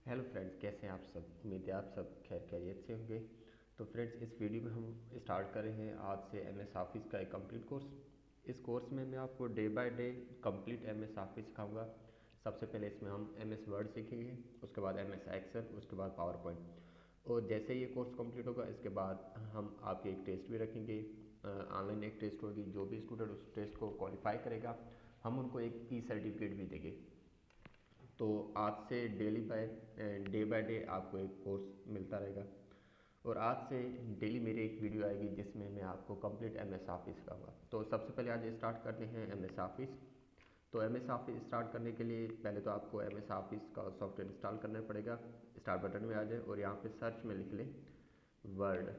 Hello friends, कैसे हैं आप सब। उम्मीद है आप सब खैरियत से होंगे। तो फ्रेंड्स, इस वीडियो में हम स्टार्ट कर रहे हैं आज से एमएस ऑफिस का एक कंप्लीट कोर्स। इस कोर्स में मैं आपको day by day complete MS office सिखाऊंगा। सबसे पहले इसमें हम एमएस वर्ड सीखेंगे, उसके बाद एमएस एक्सेल, उसके बाद पावर पॉइंट। और जैसे ये कोर्स कंप्लीट होगा इसके बाद हम आपके एक टेस्ट भी रखेंगे। ऑनलाइन एक टेस्ट होगी, जो भी स्टूडेंट उस टेस्ट को क्वालिफाई करेगा हम उनको एक ई सर्टिफिकेट भी देंगे। तो आज से डे बाय डे आपको एक कोर्स मिलता रहेगा। और आज से डेली मेरी एक वीडियो आएगी जिसमें मैं आपको कंप्लीट एमएस ऑफिस सिखाऊंगा। तो सबसे पहले आज स्टार्ट करते हैं एमएस ऑफिस। तो एमएस ऑफिस स्टार्ट करने के लिए पहले तो आपको एमएस ऑफिस का सॉफ्टवेयर इंस्टॉल करना पड़ेगा। स्टार्ट बटन में आ जाए और यहाँ पे सर्च में लिख लें वर्ड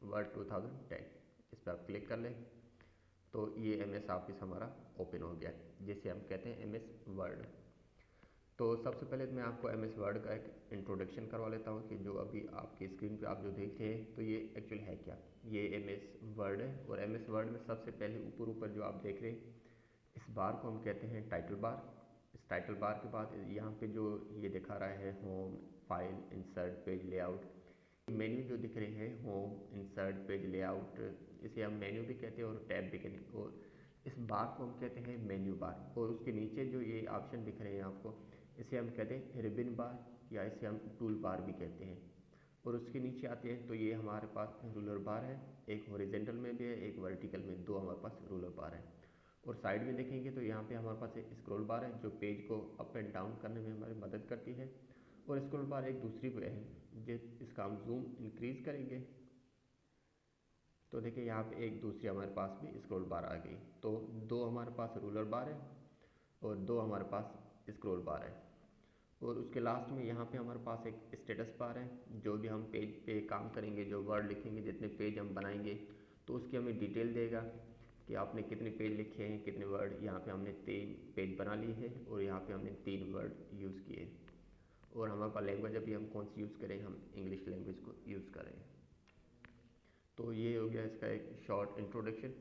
वर्ड 2010। इस पर आप क्लिक कर लें तो ये एमएस ऑफिस हमारा ओपन हो गया, जिसे हम कहते हैं एमएस वर्ड। तो सबसे पहले मैं आपको एमएस वर्ड का एक इंट्रोडक्शन करवा लेता हूँ कि जो अभी आपकी स्क्रीन पे आप जो देख रहे हैं तो ये एक्चुअली है क्या। ये एमएस वर्ड है और एमएस वर्ड में सबसे पहले ऊपर जो आप देख रहे हैं इस बार को हम कहते हैं टाइटल बार। इस टाइटल बार के बाद यहाँ पे जो ये दिखा रहा है home, file, insert, page layout, menu जो दिख रहे हैं होम, इंसर्ट, पेज लेआउट, इसे हम मेन्यू भी कहते हैं और टैब भी कहते हैं। और इस बार को हम कहते हैं मेन्यू बार। और उसके नीचे जो ये ऑप्शन दिख रहे हैं आपको, इसे हम कहते हैं रिबन बार या इसे हम टूल बार भी कहते हैं। और उसके नीचे आते हैं तो ये हमारे पास रूलर बार है, एक हॉरिजेंटल में भी है, एक वर्टिकल में, दो हमारे पास रूलर बार है। और साइड में देखेंगे तो यहाँ पे हमारे पास एक स्क्रॉल बार है जो पेज को अप एंड डाउन करने में हमारी मदद करती है। और स्क्रॉल बार एक दूसरी वे है, इसका हम जूम इंक्रीज करेंगे तो देखिए यहाँ पे एक दूसरी हमारे पास भी स्क्रॉल बार आ गई। तो दो हमारे पास रूलर बार है और दो हमारे पास स्क्रॉल बार है। और उसके लास्ट में यहाँ पे हमारे पास एक स्टेटस बार है, जो भी हम पेज पे काम करेंगे, जो वर्ड लिखेंगे, जितने पेज हम बनाएंगे तो उसकी हमें डिटेल देगा कि आपने कितने पेज लिखे हैं, कितने वर्ड। यहाँ पे हमने 3 पेज बना लिए हैं और यहाँ पे हमने 3 वर्ड यूज़ किए। और हमारे पास लैंग्वेज अभी हम कौन सी यूज़ करें, हम इंग्लिश लैंग्वेज को यूज़ करें। तो ये हो गया इसका एक शॉर्ट इंट्रोडक्शन।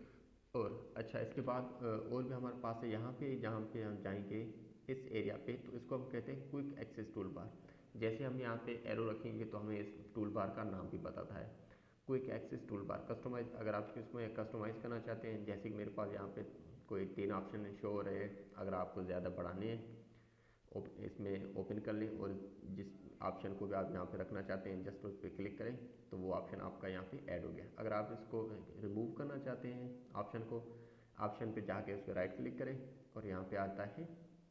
और अच्छा, इसके बाद और भी हमारे पास है यहाँ पे, जहाँ पे हम जाएंगे इस एरिया पे, तो इसको हम कहते हैं क्विक एक्सेस टूल बार। जैसे हम यहाँ पे एरो रखेंगे तो हमें इस टूल बार का नाम भी बताता है quick access tool bar. Customise, अगर आप इसमें कस्टमाइज़ करना चाहते हैं, जैसे कि मेरे पास यहाँ पे कोई 3 ऑप्शन शो हो रहे हैं, अगर आपको ज़्यादा बढ़ाने हैं इसमें ओपन कर लें और जिस ऑप्शन को भी आप यहाँ पे रखना चाहते हैं जस्ट उस पर क्लिक करें तो वो ऑप्शन आपका यहाँ पे ऐड हो गया। अगर आप इसको रिमूव करना चाहते हैं ऑप्शन को, ऑप्शन पे जाके उस पर राइट क्लिक करें और यहाँ पे आता है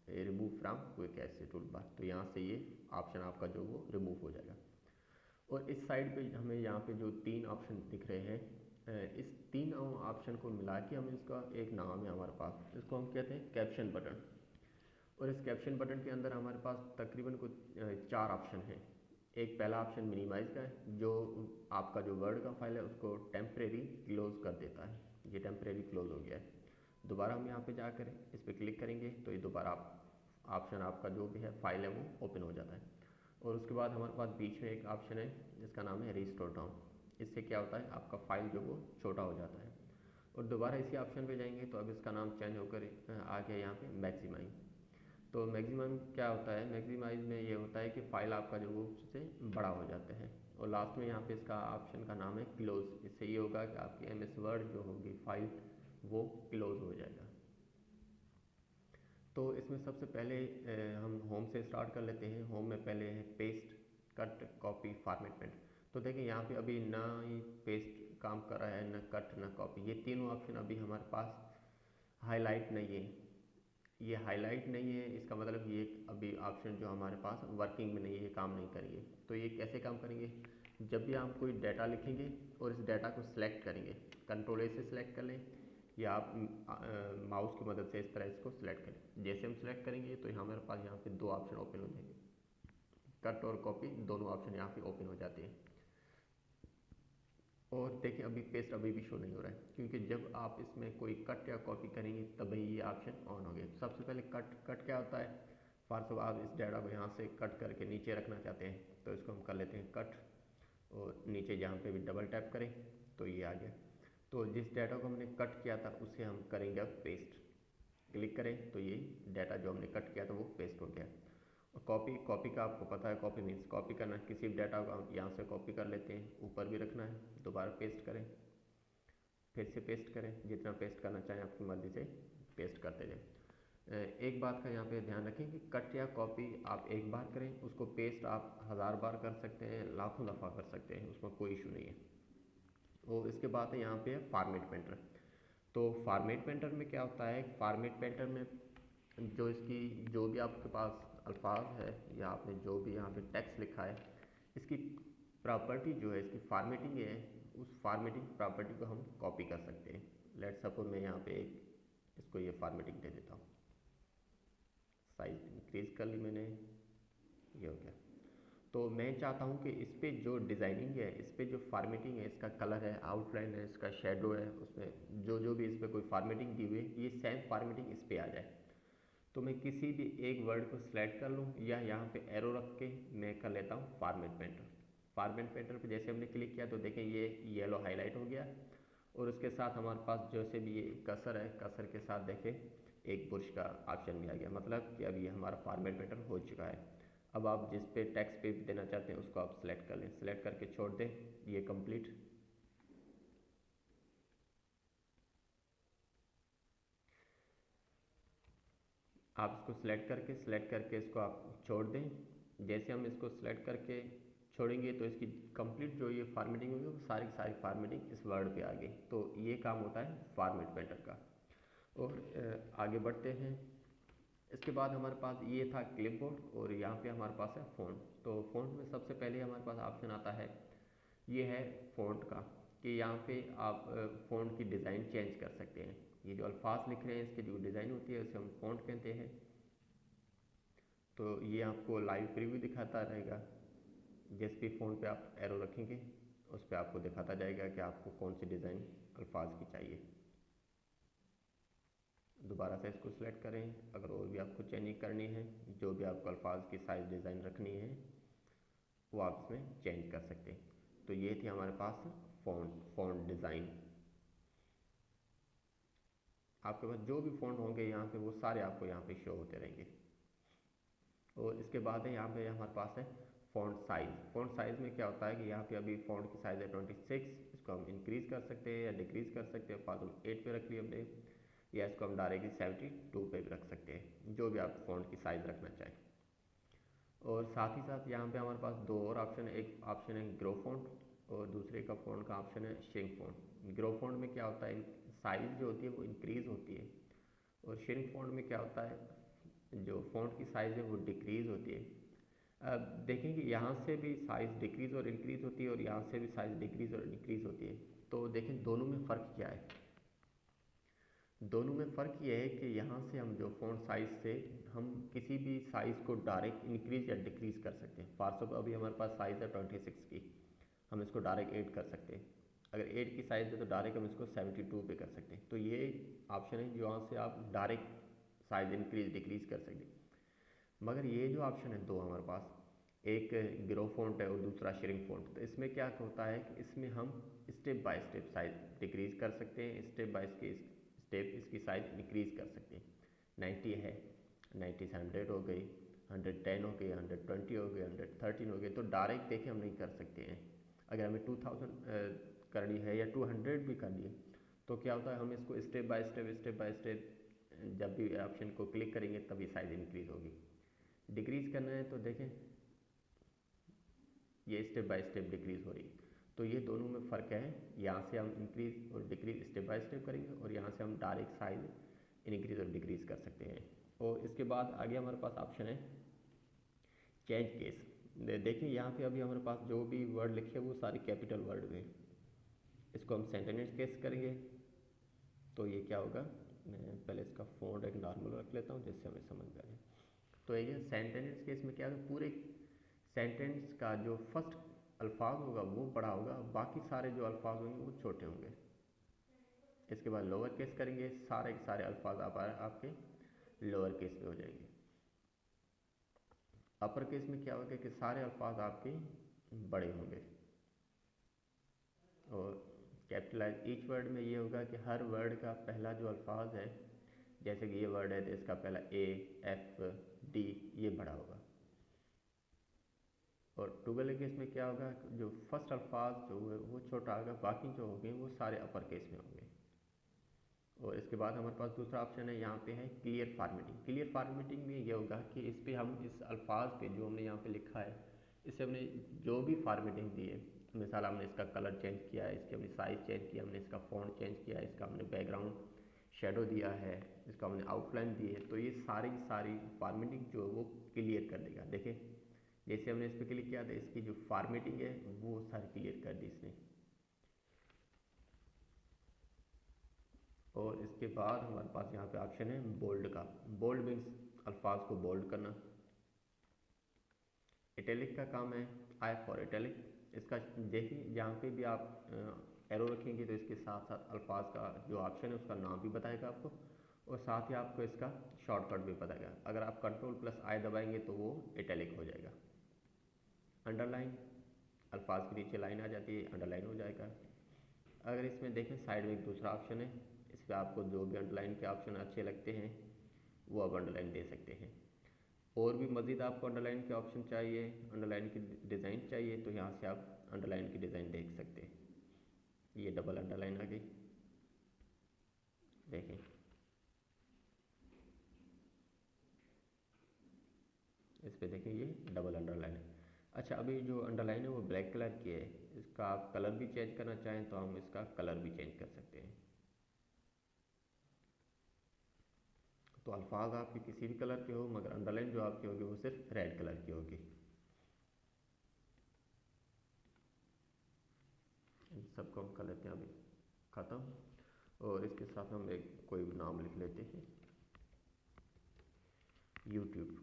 remove from quick access tool bar. तो यहाँ से ये ऑप्शन आपका जो वो रिमूव हो जाएगा। और इस साइड पे हमें यहाँ पे जो 3 ऑप्शन दिख रहे हैं, इस 3 ऑप्शन को मिला के हम इसका एक नाम है हमारे पास, इसको हम कहते हैं कैप्शन बटन। और इस कैप्शन बटन के अंदर हमारे पास तकरीबन कुछ 4 ऑप्शन हैं। एक पहला ऑप्शन मिनिमाइज का है, जो आपका जो वर्ड का फाइल है उसको टेम्परेरी क्लोज कर देता है। ये टेम्परेरी क्लोज हो गया है। दोबारा हम यहाँ पे जाकर इस पर क्लिक करेंगे तो ये दोबारा ऑप्शन आपका जो भी है फाइल है वो ओपन हो जाता है। और उसके बाद हमारे पास बीच में एक ऑप्शन है जिसका नाम है रिस्टोर डाउन। इससे क्या होता है, आपका फाइल जो वो छोटा हो जाता है। और दोबारा इसी ऑप्शन पे जाएंगे तो अब इसका नाम चेंज होकर आ गया यहाँ पे मैक्सिमाइज। तो मैक्सिमम क्या होता है, मैक्सिमाइज में ये होता है कि फाइल आपका जो वो उससे बड़ा हो जाता है। और लास्ट में यहाँ पे इसका ऑप्शन का नाम है क्लोज। इससे ये होगा कि आपकी एमएस वर्ड जो होगी फाइल वो क्लोज हो जाएगा। तो इसमें सबसे पहले हम होम से स्टार्ट कर लेते हैं। होम में पहले है पेस्ट, कट, कॉपी, फॉर्मेटमेंट। तो देखिए यहाँ पे अभी ना ही पेस्ट काम कर रहा है, ना कट, ना कॉपी। ये तीनों ऑप्शन अभी हमारे पास हाईलाइट नहीं है। ये हाईलाइट नहीं है, इसका मतलब ये अभी ऑप्शन जो हमारे पास वर्किंग में नहीं है, ये काम नहीं करेंगे। तो ये कैसे काम करेंगे, जब भी आप कोई डाटा लिखेंगे और इस डाटा को सिलेक्ट करेंगे, कंट्रोल ए से सिलेक्ट कर लें या आप माउस की मदद से इस तरह इसको सिलेक्ट करें। जैसे हम सिलेक्ट करेंगे तो हमारे पास यहाँ पे 2 ऑप्शन ओपन हो जाएंगे, कट और कॉपी, दोनों ऑप्शन यहाँ पे ओपन हो जाते हैं। और देखिए अभी पेस्ट अभी भी शो नहीं हो रहा है, क्योंकि जब आप इसमें कोई कट या कॉपी करेंगे तभी ये ऑप्शन ऑन हो गया। सबसे पहले कट, कट क्या होता है, फॉर आप इस डाटा को यहाँ से कट करके नीचे रखना चाहते हैं तो इसको हम कर लेते हैं कट, और नीचे जहाँ पे भी डबल टैप करें तो ये आ गया। तो जिस डाटा को हमने कट किया था उसे हम करेंगे अब पेस्ट। क्लिक करें तो ये डाटा जो हमने कट किया था वो पेस्ट हो गया। कॉपी कॉपी का आपको पता है, कॉपी मीन्स कॉपी करना, किसी भी डाटा को हम यहाँ से कॉपी कर लेते हैं, ऊपर भी रखना है, दोबारा पेस्ट करें, फिर से पेस्ट करें, जितना पेस्ट करना चाहें आपकी मर्ज़ी से पेस्ट करते जाएं। एक बात का यहाँ पे ध्यान रखें कि कट या कॉपी आप एक बार करें, उसको पेस्ट आप 1000 बार कर सकते हैं, लाखों दफ़ा कर सकते हैं, उसमें कोई इशू नहीं है। और इसके बाद यहाँ पे है फॉर्मेट पेंटर। तो फॉर्मेट पेंटर में क्या होता है, फॉर्मेट पेंटर में जो इसकी जो भी आपके पास अल्फाज है या आपने जो भी यहाँ पे टेक्स्ट लिखा है, इसकी प्रॉपर्टी जो है, इसकी फॉर्मेटिंग है, उस फॉर्मेटिंग प्रॉपर्टी को हम कॉपी कर सकते हैं। लेट्स सपोज मैं यहाँ पे इसको ये फॉर्मेटिंग दे देता हूँ, साइज इंक्रीज कर ली मैंने, ये हो गया। तो मैं चाहता हूँ कि इस पर जो डिज़ाइनिंग है, इस पर जो फार्मेटिंग है, इसका कलर है, आउटलाइन है, इसका शेडो है, उसमें जो जो भी इस पर कोई फार्मेटिंग दी हुई है, ये सेम फार्मेटिंग इस पर आ जाए। तो मैं किसी भी एक वर्ड को सिलेक्ट कर लूँ या यहाँ पे एरो रख के मैं कर लेता हूँ फॉर्मेट पेंटर। फॉर्मेट पेंटर पे जैसे हमने क्लिक किया तो देखें ये येलो हाईलाइट हो गया, और उसके साथ हमारे पास जैसे भी ये कसर है, कसर के साथ देखें एक बुर्श का ऑप्शन भी आ गया, मतलब कि अब ये हमारा फॉर्मेट पेंटर हो चुका है। अब आप जिस पे टेक्स्ट पे देना चाहते हैं उसको आप सिलेक्ट कर लें, सिलेक्ट करके छोड़ दें, ये कंप्लीट। आप इसको सिलेक्ट करके इसको आप छोड़ दें। जैसे हम इसको सिलेक्ट करके छोड़ेंगे तो इसकी कंप्लीट जो ये फार्मेटिंग होगी वो सारी की सारी फार्मेटिंग इस वर्ड पे आ गई। तो ये काम होता है फॉर्मेट पेंटर का। और आगे बढ़ते हैं। इसके बाद हमारे पास ये था क्लिपबोर्ड, और यहाँ पे हमारे पास है फ़ॉन्ट। तो फ़ॉन्ट में सबसे पहले हमारे पास ऑप्शन आता है, ये है फ़ॉन्ट का, कि यहाँ पे आप फ़ॉन्ट की डिज़ाइन चेंज कर सकते हैं। ये जो अल्फाज लिख रहे हैं इसकी जो डिज़ाइन होती है उसे हम फ़ॉन्ट कहते हैं। तो ये आपको लाइव प्रीव्यू दिखाता रहेगा, जिस भी फ़ॉन्ट पे आप एरो रखेंगे उस पर आपको दिखाता जाएगा कि आपको कौन सी डिज़ाइन अल्फाज की चाहिए। दोबारा से इसको सिलेक्ट करें, अगर और भी आपको चेंजिंग करनी है, जो भी आपको अल्फाज की साइज डिज़ाइन रखनी है वो आप इसमें चेंज कर सकते हैं। तो ये थी हमारे पास फ़ॉन्ट डिज़ाइन। आपके पास जो भी फ़ॉन्ट होंगे यहाँ पे वो सारे आपको यहाँ पे शो होते रहेंगे। और इसके बाद है यहाँ पे हमारे पास है फ़ॉन्ट साइज़। फ़ॉन्ट साइज़ में क्या होता है कि यहाँ पे अभी फ़ॉन्ट की साइज़ है 26, इसको हम इंक्रीज़ कर सकते हैं या डिक्रीज़ कर सकते हैं। फालतू 8 पे रख लिया हमने, या इसको हम डायरेक्टली 72 पे भी रख सकते हैं, जो भी आप फ़ॉन्ट की साइज़ रखना चाहें। और साथ ही साथ यहाँ पे हमारे पास दो और ऑप्शन है, एक ऑप्शन है ग्रो फ़ॉन्ट और दूसरे का फ़ॉन्ट का ऑप्शन है श्रिंक फ़ॉन्ट। ग्रो फ़ॉन्ट में क्या होता है, साइज़ जो होती है वो इंक्रीज़ होती है, और श्रिंक फ़ॉन्ट में क्या होता है, जो फ़ॉन्ट की साइज़ है वो डिक्रीज़ होती है। अब देखेंगे यहाँ से भी साइज़ डिक्रीज़ और इंक्रीज़ होती है, और यहाँ से भी साइज़ डिक्रीज़ और इंक्रीज़ होती है। तो देखें दोनों में फ़र्क क्या है। दोनों में फ़र्क ये है कि यहाँ से हम जो फ़ॉन्ट साइज़ से हम किसी भी साइज़ को डायरेक्ट इंक्रीज़ या डिक्रीज़ कर सकते हैं। फॉर सपोज अभी हमारे पास साइज़ है 26 की, हम इसको डायरेक्ट 8 कर सकते हैं। अगर 8 की साइज़ है तो डायरेक्ट हम इसको 72 पे कर सकते हैं। तो ये ऑप्शन है जो यहाँ से आप डायरेक्ट साइज़ इंक्रीज़ डिक्रीज़ कर सकते हैं। मगर ये जो ऑप्शन है दो हमारे पास, एक ग्रो फ़ॉन्ट है और दूसरा श्रिंक फ़ॉन्ट। तो इसमें क्या होता है कि इसमें हम step by step size decrease कर सकते हैं, स्टेप बाय स्टेप इसकी साइज़ इंक्रीज़ कर सकते हैं। 90 है, 90 से 100 हो गई, 110 हो गई, 120 हो गई, 113 हो गई। तो डायरेक्ट देखिए हम नहीं कर सकते हैं। अगर हमें 2000 करनी है या 200 भी करनी है तो क्या होता है, हम इसको स्टेप बाय स्टेप जब भी ऑप्शन को क्लिक करेंगे तभी साइज़ इंक्रीज़ होगी। डिक्रीज़ करना है तो देखें ये स्टेप बाय स्टेप डिक्रीज़ हो रही है। तो ये दोनों में फ़र्क है, यहाँ से हम इंक्रीज़ और डिक्रीज़ स्टेप बाय स्टेप करेंगे, और यहाँ से हम डायरेक्ट साइज इंक्रीज़ और डिक्रीज़ कर सकते हैं। और इसके बाद आगे हमारे पास ऑप्शन है चेंज केस। देखिए यहाँ पे अभी हमारे पास जो भी वर्ड लिखे वो सारे कैपिटल वर्ड में, इसको हम सेंटेंस केस करेंगे तो ये क्या होगा, मैं पहले इसका फ़ॉन्ट एक नॉर्मल रख लेता हूँ जिससे हमें समझ में आ जाए। तो ये सेंटेंस केस में क्या होगा, पूरे सेंटेंस का जो फर्स्ट अल्फाज होगा वो बड़ा होगा, बाकी सारे जो अल्फाज होंगे वो छोटे होंगे। इसके बाद लोअर केस करेंगे, सारे के सारे अल्फाज आपके लोअर केस में हो जाएंगे। अपर केस में क्या होगा कि सारे अल्फाज आपके बड़े होंगे। और कैपिटलाइज ईच वर्ड में ये होगा कि हर वर्ड का पहला जो अल्फाज है, जैसे कि ये वर्ड है तो इसका पहला A, F, D ये बड़ा होगा। और टुगेदर केस में क्या होगा, जो फर्स्ट अल्फाज जो है वो छोटा होगा, बाकी जो होंगे वो सारे अपर केस में होंगे। और इसके बाद हमारे पास दूसरा ऑप्शन है, यहाँ पे है क्लियर फॉर्मेटिंग। क्लियर फॉर्मेटिंग में ये होगा कि इस पर हम इस अल्फाज पे जो हमने यहाँ पे लिखा है, इससे हमने जो भी फॉर्मेटिंग दी है, मिसाल हमने इसका कलर चेंज किया है, इसके हमने साइज़ चेंज किया, हमने इसका फ़ॉन्ट चेंज किया है, इसका हमने बैकग्राउंड शेडो दिया है, इसका हमने आउटलाइन दी है, तो ये सारी की सारी फॉर्मेटिंग जो है वो क्लियर कर देगा। देखें जैसे हमने इस पर क्लिक किया था, इसकी जो फॉर्मेटिंग है वो सारी क्लियर कर दी इसने। और इसके बाद हमारे पास यहाँ पे ऑप्शन है बोल्ड का। बोल्ड मीन्स अल्फाज को बोल्ड करना। इटैलिक का काम है आई फॉर इटैलिक। इसका देखिए यहाँ पे भी आप एरो रखेंगे तो इसके साथ साथ अल्फाज का जो ऑप्शन है उसका नाम भी बताएगा आपको, और साथ ही आपको इसका शॉर्टकट भी बताएगा। अगर आप कंट्रोल प्लस आई दबाएंगे तो वो इटैलिक हो जाएगा। अंडरलाइन, अल्फाज के नीचे लाइन आ जाती है, अंडरलाइन हो जाएगा। अगर इसमें देखें साइड में एक दूसरा ऑप्शन है, इस पर आपको जो भी अंडरलाइन के ऑप्शन अच्छे लगते हैं वो आप अंडरलाइन दे सकते हैं। और भी मज़ीद आपको अंडरलाइन के ऑप्शन चाहिए, अंडरलाइन की डिज़ाइन चाहिए, तो यहाँ से आप अंडरलाइन की डिज़ाइन देख सकते हैं। ये डबल अंडरलाइन आ गई, देखें इस पे देखें ये डबल अंडरलाइन है। अच्छा, अभी जो अंडरलाइन है वो ब्लैक कलर की है, इसका आप कलर भी चेंज करना चाहें तो हम इसका कलर भी चेंज कर सकते हैं। तो अल्फाज आपके किसी भी कलर के हो, मगर अंडरलाइन जो आपकी होगी वो सिर्फ रेड कलर की होगी। इन सबको हम कर लेते हैं अभी ख़त्म, और इसके साथ हम एक कोई भी नाम लिख लेते हैं, यूट्यूब।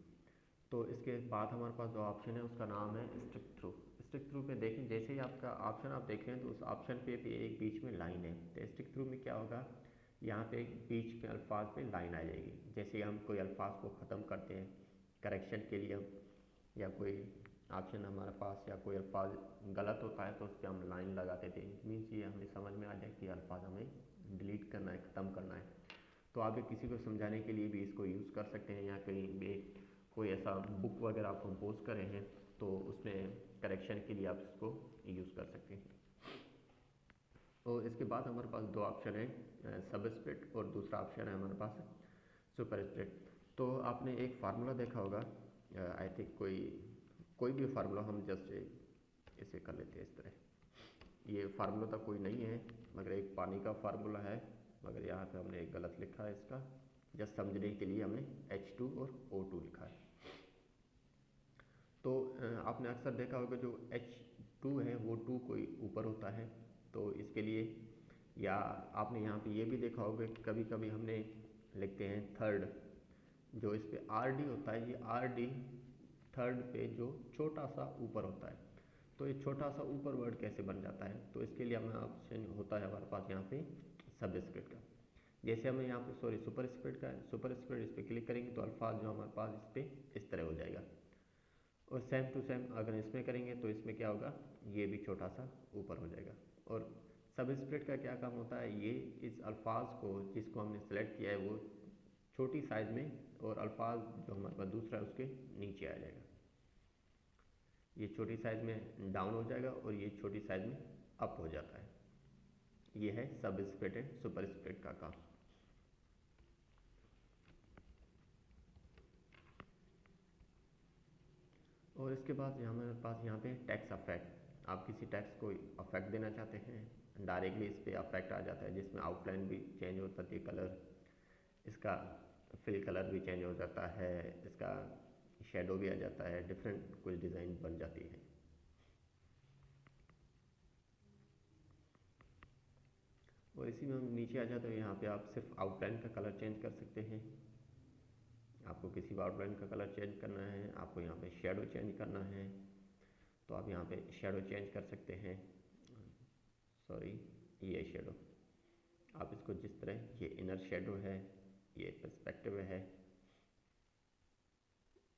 तो इसके बाद हमारे पास जो ऑप्शन है उसका नाम है स्टिक थ्रू। स्टिक थ्रू पे देखें जैसे ही आपका ऑप्शन आप देख रहे हैं तो उस ऑप्शन पे भी एक बीच में लाइन है। तो स्टिक थ्रू में क्या होगा, यहाँ पे एक बीच में अल्फाज पे लाइन आ जाएगी। जैसे हम कोई अल्फाज को ख़त्म करते हैं करेक्शन के लिए, हम या कोई ऑप्शन हमारे पास या कोई अल्फाज गलत होता है तो उस पर हम लाइन लगाते थे, मीन्स ये हमें समझ में आ जाए कि अल्फाज हमें डिलीट करना है, ख़त्म करना है। तो आप किसी को समझाने के लिए भी इसको यूज़ कर सकते हैं, या कहीं भी कोई ऐसा बुक वगैरह आप कंपोज कर रहे हैं तो उसमें करेक्शन के लिए आप इसको यूज़ कर सकते हैं। और इसके बाद हमारे पास दो ऑप्शन है, सब स्प्लिट, और दूसरा ऑप्शन है हमारे पास सुपर स्प्लिट। तो आपने एक फार्मूला देखा होगा, आई थिंक कोई भी फार्मूला हम जस्ट इसे कर लेते हैं इस तरह। ये फार्मूला तो कोई नहीं है मगर एक पानी का फार्मूला है, मगर यहाँ पे हमने एक गलत लिखा है इसका, जस्ट समझने के लिए हमने H2 और O2 लिखा है। तो आपने अक्सर देखा होगा जो H2 है वो 2 कोई ऊपर होता है, तो इसके लिए, या आपने यहाँ पे ये भी देखा होगा कभी कभी हमने लिखते हैं थर्ड, जो इस पे RD होता है, ये RD थर्ड पे जो छोटा सा ऊपर होता है, तो ये छोटा सा ऊपर वर्ड कैसे बन जाता है, तो इसके लिए हमें ऑप्शन होता है हमारे पास यहाँ पे सब स्क्रिप्ट का। जैसे हमें यहाँ पे सुपर स्क्रिप्ट का है, सुपर स्क्रिप्ट इस पर क्लिक करेंगे तो अल्फाज जो हमारे पास इस पर इस तरह हो जाएगा। और सेम टू सेम अगर इसमें करेंगे तो इसमें क्या होगा, ये भी छोटा सा ऊपर हो जाएगा। और सब स्प्लिट का क्या काम होता है, ये इस अल्फाज को जिसको हमने सेलेक्ट किया है वो छोटी साइज में, और अल्फाज जो हमारे पास दूसरा है उसके नीचे आ जाएगा। ये छोटी साइज में डाउन हो जाएगा और ये छोटी साइज में अप हो जाता है। ये है सब स्प्लिट एंड सुपर स्प्लिट का काम। और इसके बाद हमारे पास यहाँ पे टेक्स्ट अफेक्ट। आप किसी टेक्स्ट को अफेक्ट देना चाहते हैं, डायरेक्टली इस पर अफेक्ट आ जाता है, जिसमें आउटलाइन भी चेंज हो जाती है, कलर इसका फिल कलर भी चेंज हो जाता है, इसका शेडो भी आ जाता है, डिफरेंट कुछ डिज़ाइन बन जाती है। और इसी में हम नीचे आ जाते हैं, यहाँ पे आप सिर्फ आउटलाइन का कलर चेंज कर सकते हैं। आपको किसी भी आउटलाइन का कलर चेंज करना है, आपको यहाँ पे शेडो चेंज करना है तो आप यहाँ पे शेडो चेंज कर सकते हैं। सॉरी, ये शेडो आप इसको जिस तरह, ये इनर शेडो है, ये पर्सपेक्टिव है।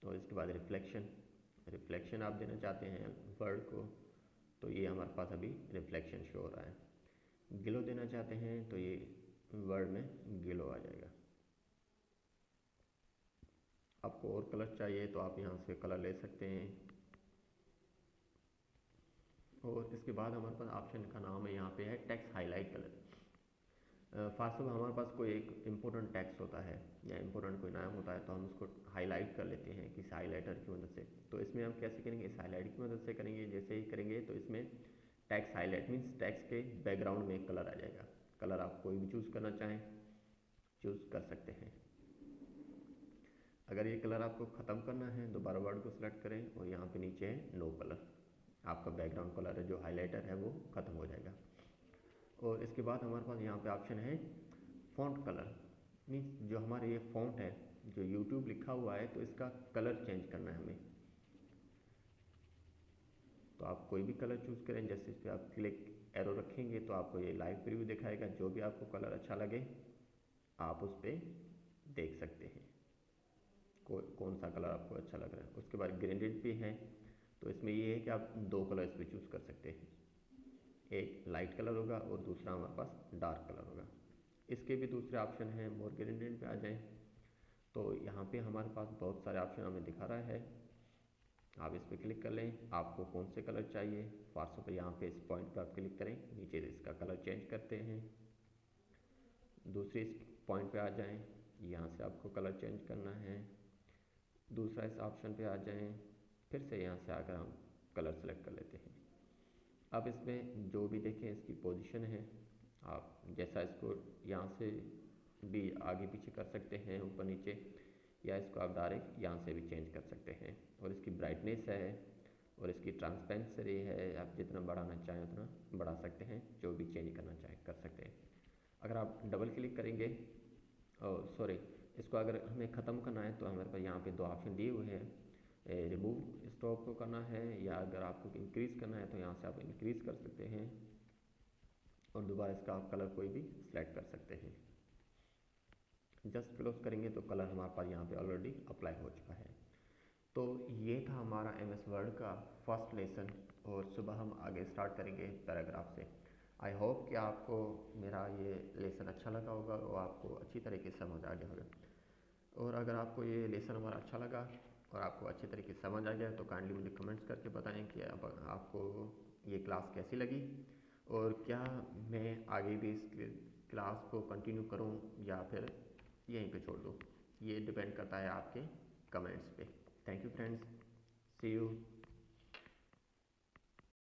और इसके बाद रिफ्लेक्शन आप देना चाहते हैं वर्ड को, तो ये हमारे पास अभी रिफ्लेक्शन शो हो रहा है। ग्लो देना चाहते हैं तो ये वर्ड में ग्लो आ जाएगा। आपको और कलर चाहिए तो आप यहाँ से कलर ले सकते हैं। और इसके बाद हमारे पास ऑप्शन का नाम है, यहाँ पे है टेक्स्ट हाईलाइट कलर। फास्ट हमारे पास कोई एक इम्पोर्टेंट टेक्स्ट होता है या इम्पोर्टेंट कोई नाम होता है तो हम उसको हाईलाइट कर लेते हैं किसी हाईलाइटर की मदद से। तो इसमें हम कैसे करेंगे, इस हाईलाइट की मदद से करेंगे। जैसे ही करेंगे तो इसमें टेक्स्ट हाईलाइट मीन्स टेक्स्ट के बैकग्राउंड में एक कलर आ जाएगा। कलर आप कोई भी चूज़ करना चाहें चूज़ कर सकते हैं। अगर ये कलर आपको ख़त्म करना है दोबारा वर्ड को सिलेक्ट करें और यहाँ पे नीचे है नो कलर, आपका बैकग्राउंड कलर है जो हाईलाइटर है वो ख़त्म हो जाएगा। और इसके बाद हमारे पास यहाँ पे ऑप्शन है फ़ॉन्ट कलर, मीन्स जो हमारे ये फ़ॉन्ट है जो YouTube लिखा हुआ है तो इसका कलर चेंज करना है हमें। तो आप कोई भी कलर चूज़ करें, जैसे इस पर आप क्लिक एरो रखेंगे तो आपको ये लाइव प्रीव्यू दिखाएगा। जो भी आपको कलर अच्छा लगे आप उस पर देख सकते हैं कौन सा कलर आपको अच्छा लग रहा है। उसके बाद ग्रेडेड भी है, तो इसमें ये है कि आप दो कलर इस पर चूज़ कर सकते हैं, एक लाइट कलर होगा और दूसरा हमारे पास डार्क कलर होगा। इसके भी दूसरे ऑप्शन हैं। मोर ग्रेडेड पे आ जाएं तो यहाँ पे हमारे पास बहुत सारे ऑप्शन हमें दिखा रहा है। आप इस पर क्लिक कर लें, आपको कौन से कलर चाहिए। व्हाट्सएप पर यहाँ पे इस पॉइंट पर आप क्लिक करें, नीचे इसका कलर चेंज करते हैं। दूसरे इस पॉइंट पे आ जाएं, यहाँ से आपको कलर चेंज करना है। दूसरा इस ऑप्शन पे आ जाएं, फिर से यहाँ से आकर हम कलर सेलेक्ट कर लेते हैं। अब इसमें जो भी देखें इसकी पोजीशन है, आप जैसा इसको यहाँ से भी आगे पीछे कर सकते हैं, ऊपर नीचे, या इसको आप डायरेक्ट यहाँ से भी चेंज कर सकते हैं। और इसकी ब्राइटनेस है और इसकी ट्रांसपेरेंसी है, आप जितना बढ़ाना चाहें उतना बढ़ा सकते हैं, जो भी चेंज करना चाहें कर सकते हैं। अगर आप डबल क्लिक करेंगे सॉरी इसको अगर हमें ख़त्म करना है तो हमारे पास यहाँ पे दो ऑप्शन दिए हुए हैं, रिमूव स्टॉप को करना है या अगर आपको इंक्रीज़ करना है तो यहाँ से आप इंक्रीज़ कर सकते हैं और दोबारा इसका आप कलर कोई भी सिलेक्ट कर सकते हैं। जस्ट क्लोज करेंगे तो कलर हमारे पास यहाँ पे ऑलरेडी अप्लाई हो चुका है। तो ये था हमारा MS वर्ड का फर्स्ट लेसन और सुबह हम आगे स्टार्ट करेंगे पैराग्राफ से। आई होप कि आपको मेरा ये लेसन अच्छा लगा होगा और आपको अच्छी तरीके से समझ आ गया होगा। और अगर आपको ये लेसन हमारा अच्छा लगा और आपको अच्छी तरीके से समझ आ गया तो काइंडली मुझे कमेंट्स करके बताएं कि आपको ये क्लास कैसी लगी और क्या मैं आगे भी इस क्लास को कंटिन्यू करूं या फिर यहीं पे छोड़ दूं। ये डिपेंड करता है आपके कमेंट्स पे। Thank you friends, see you.